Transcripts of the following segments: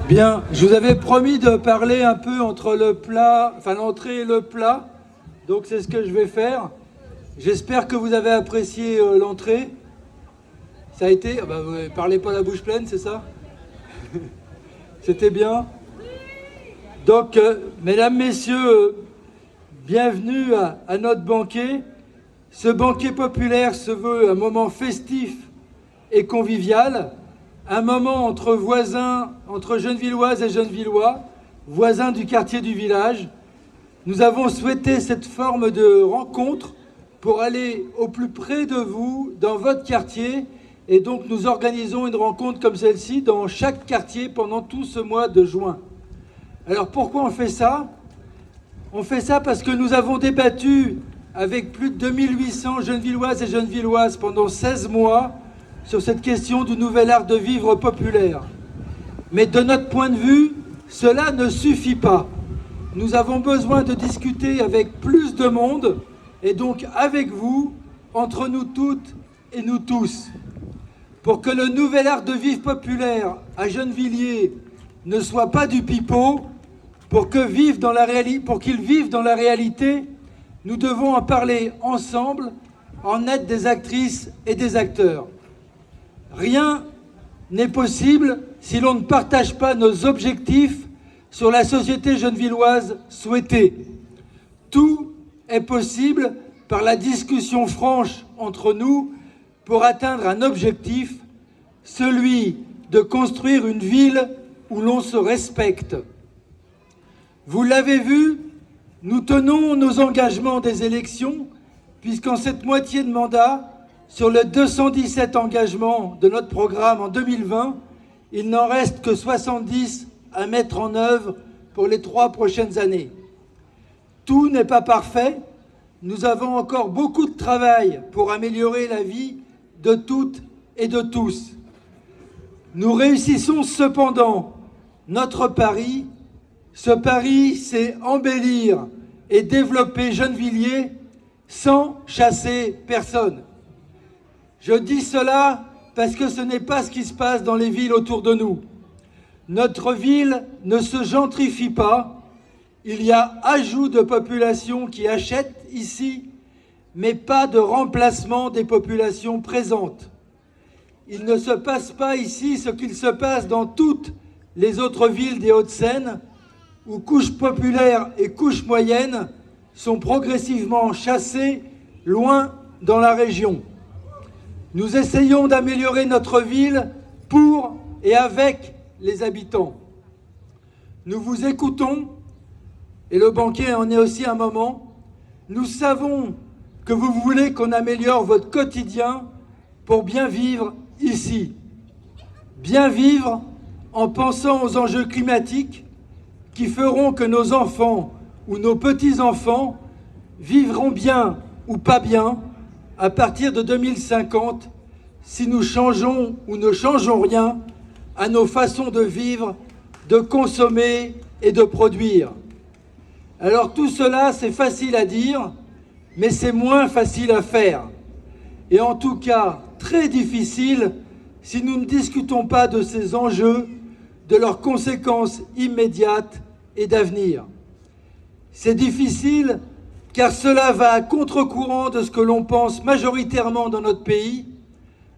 Bien, je vous avais promis de parler un peu entre le plat, enfin l'entrée et le plat, donc c'est ce que je vais faire. J'espère que vous avez apprécié l'entrée. Ça a été, vous ne parlez pas la bouche pleine, c'est ça? C'était bien. Donc, mesdames, messieurs, bienvenue à notre banquet. Ce banquet populaire se veut un moment festif et convivial, un moment entre voisins, entre Gennevilloises et Gennevillois, voisins du quartier du village. Nous avons souhaité cette forme de rencontre pour aller au plus près de vous, dans votre quartier, et donc nous organisons une rencontre comme celle-ci dans chaque quartier pendant tout ce mois de juin. Alors pourquoi on fait ça? On fait ça parce que nous avons débattu avec plus de 2800 Gennevilloises et Gennevilloises pendant 16 mois sur cette question du nouvel art de vivre populaire. Mais de notre point de vue, cela ne suffit pas. Nous avons besoin de discuter avec plus de monde, et donc avec vous, entre nous toutes et nous tous. Pour que le nouvel art de vivre populaire à Gennevilliers ne soit pas du pipeau, pour qu'il vive dans la réalité, nous devons en parler ensemble, en être des actrices et des acteurs. Rien n'est possible si l'on ne partage pas nos objectifs sur la société gennevilloise souhaitée. Tout est possible par la discussion franche entre nous pour atteindre un objectif, celui de construire une ville où l'on se respecte. Vous l'avez vu, nous tenons nos engagements des élections, puisqu'en cette moitié de mandat, sur les 217 engagements de notre programme en 2020, il n'en reste que 70 à mettre en œuvre pour les 3 prochaines années. Tout n'est pas parfait. Nous avons encore beaucoup de travail pour améliorer la vie de toutes et de tous. Nous réussissons cependant notre pari. Ce pari, c'est embellir et développer Gennevilliers sans chasser personne. Je dis cela parce que ce n'est pas ce qui se passe dans les villes autour de nous. Notre ville ne se gentrifie pas. Il y a ajout de population qui achètent ici, mais pas de remplacement des populations présentes. Il ne se passe pas ici ce qu'il se passe dans toutes les autres villes des Hauts-de-Seine, où couches populaires et couches moyennes sont progressivement chassées loin dans la région. Nous essayons d'améliorer notre ville pour et avec les habitants. Nous vous écoutons, et le banquet en est aussi un moment. Nous savons que vous voulez qu'on améliore votre quotidien pour bien vivre ici. Bien vivre en pensant aux enjeux climatiques qui feront que nos enfants ou nos petits-enfants vivront bien ou pas bien à partir de 2050 si nous changeons ou ne changeons rien à nos façons de vivre, de consommer et de produire. Alors tout cela, c'est facile à dire, mais c'est moins facile à faire. Et en tout cas, très difficile si nous ne discutons pas de ces enjeux, de leurs conséquences immédiates et d'avenir. C'est difficile car cela va à contre-courant de ce que l'on pense majoritairement dans notre pays,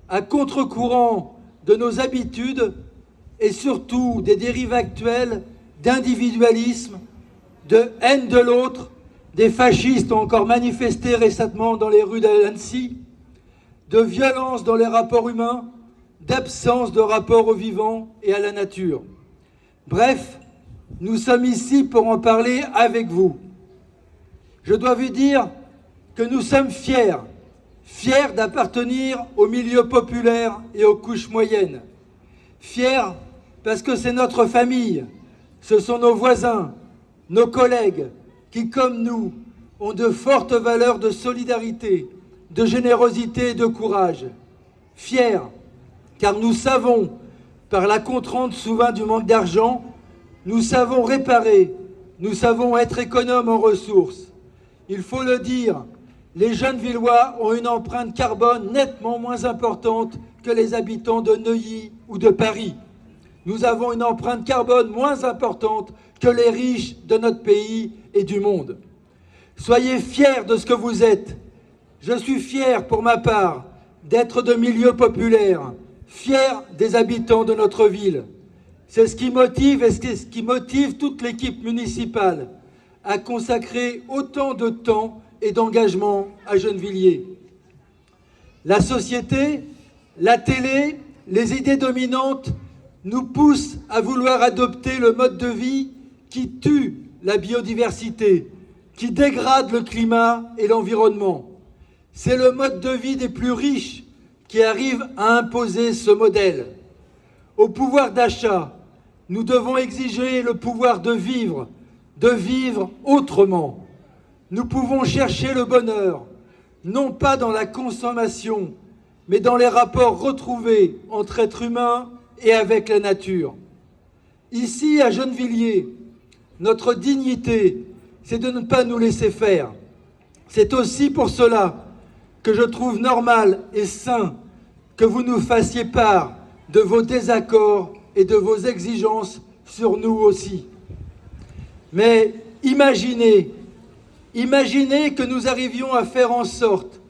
à contre-courant de nos habitudes et surtout des dérives actuelles d'individualisme, de haine de l'autre. Des fascistes ont encore manifesté récemment dans les rues d'Annecy, de violence dans les rapports humains, d'absence de rapport au vivant et à la nature. Bref, nous sommes ici pour en parler avec vous. Je dois vous dire que nous sommes fiers d'appartenir au milieu populaire et aux couches moyennes. Fiers parce que c'est notre famille, ce sont nos voisins, nos collègues qui, comme nous, ont de fortes valeurs de solidarité, de générosité et de courage. Fiers car nous savons, par la contrainte souvent du manque d'argent, nous savons réparer, nous savons être économes en ressources. Il faut le dire, les Gennevillois ont une empreinte carbone nettement moins importante que les habitants de Neuilly ou de Paris. nous avons une empreinte carbone moins importante que les riches de notre pays et du monde. Soyez fiers de ce que vous êtes. Je suis fier, pour ma part, d'être de milieu populaire, fier des habitants de notre ville. C'est ce qui motive et c'est ce qui motive toute l'équipe municipale à consacrer autant de temps et d'engagement à Gennevilliers. La société, la télé, les idées dominantes nous poussent à vouloir adopter le mode de vie qui tue la biodiversité, qui dégrade le climat et l'environnement. C'est le mode de vie des plus riches qui arrive à imposer ce modèle. Au pouvoir d'achat, nous devons exiger le pouvoir de vivre autrement. Nous pouvons chercher le bonheur, non pas dans la consommation, mais dans les rapports retrouvés entre êtres humains et avec la nature. Ici, à Gennevilliers, notre dignité, c'est de ne pas nous laisser faire. C'est aussi pour cela que je trouve normal et sain que vous nous fassiez part de vos désaccords et de vos exigences sur nous aussi. Mais imaginez que nous arrivions à faire en sorte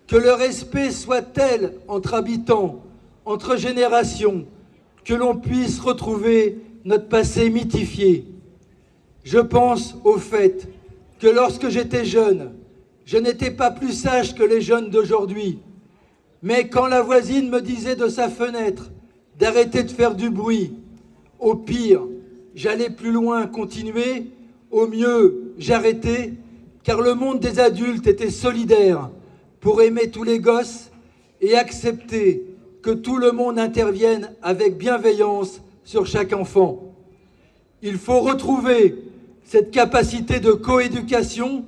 que le respect soit tel entre habitants, entre générations, que l'on puisse retrouver notre passé mythifié. Je pense au fait que lorsque j'étais jeune, je n'étais pas plus sage que les jeunes d'aujourd'hui. Mais quand la voisine me disait de sa fenêtre d'arrêter de faire du bruit, au pire, j'allais plus loin, continuer, au mieux, j'arrêtais, car le monde des adultes était solidaire pour aimer tous les gosses et accepter que tout le monde intervienne avec bienveillance sur chaque enfant. Il faut retrouver cette capacité de coéducation,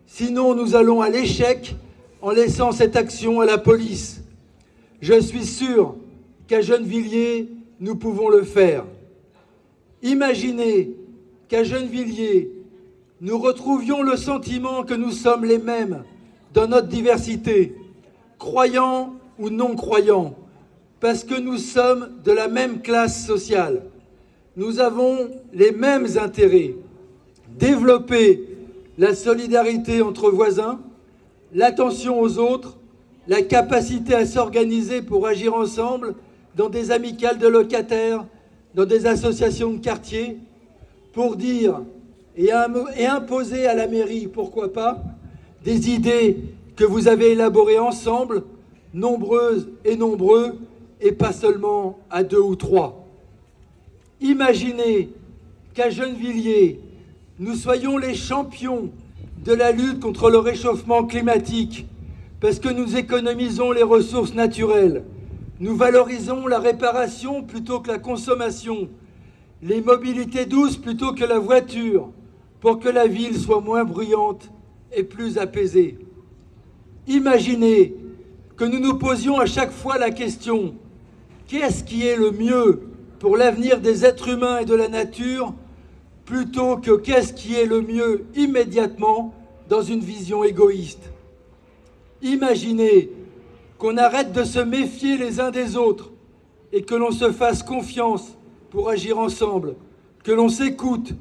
sinon nous allons à l'échec en laissant cette action à la police. Je suis sûr qu'à Gennevilliers, nous pouvons le faire. Imaginez qu'à Gennevilliers, nous retrouvions le sentiment que nous sommes les mêmes dans notre diversité, croyants ou non croyants, parce que nous sommes de la même classe sociale. Nous avons les mêmes intérêts. Développer la solidarité entre voisins, l'attention aux autres, la capacité à s'organiser pour agir ensemble dans des amicales de locataires, dans des associations de quartier, pour dire et imposer à la mairie, pourquoi pas, des idées que vous avez élaborées ensemble, nombreuses et nombreux, et pas seulement à 2 ou 3. Imaginez qu'à Gennevilliers, nous soyons les champions de la lutte contre le réchauffement climatique, parce que nous économisons les ressources naturelles, nous valorisons la réparation plutôt que la consommation, les mobilités douces plutôt que la voiture, pour que la ville soit moins bruyante et plus apaisée. Imaginez que nous nous posions à chaque fois la question: qu'est-ce qui est le mieux pour l'avenir des êtres humains et de la nature, plutôt que qu'est-ce qui est le mieux immédiatement dans une vision égoïste. Imaginez qu'on arrête de se méfier les uns des autres et que l'on se fasse confiance pour agir ensemble, que l'on s'écoute,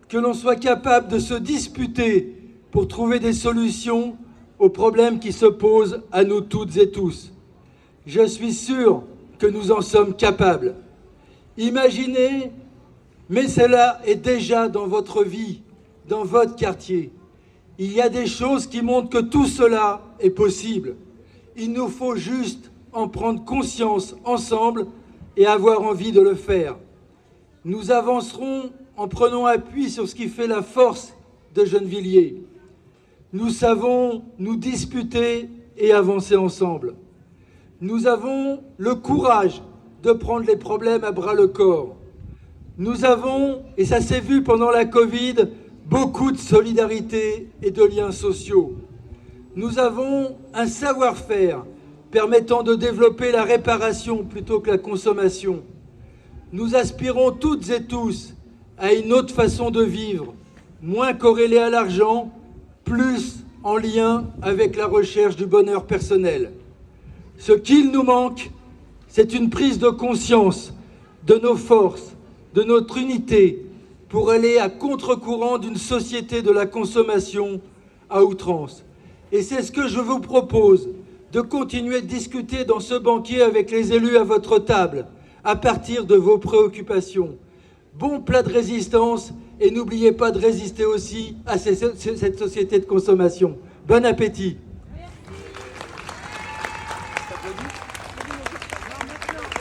que l'on soit capable de se disputer pour trouver des solutions aux problèmes qui se posent à nous toutes et tous. Je suis sûr que nous en sommes capables. Imaginez, mais cela est déjà dans votre vie, dans votre quartier. Il y a des choses qui montrent que tout cela est possible. Il nous faut juste en prendre conscience ensemble et avoir envie de le faire. Nous avancerons en prenant appui sur ce qui fait la force de Gennevilliers. Nous savons nous disputer et avancer ensemble. Nous avons le courage de prendre les problèmes à bras-le-corps. Nous avons, et ça s'est vu pendant la Covid, beaucoup de solidarité et de liens sociaux. Nous avons un savoir-faire permettant de développer la réparation plutôt que la consommation. Nous aspirons toutes et tous à une autre façon de vivre, moins corrélée à l'argent, plus en lien avec la recherche du bonheur personnel. Ce qu'il nous manque, c'est une prise de conscience de nos forces, de notre unité, pour aller à contre-courant d'une société de la consommation à outrance. Et c'est ce que je vous propose, de continuer de discuter dans ce banquier avec les élus à votre table, à partir de vos préoccupations. Bon plat de résistance, et n'oubliez pas de résister aussi à cette société de consommation. Bon appétit!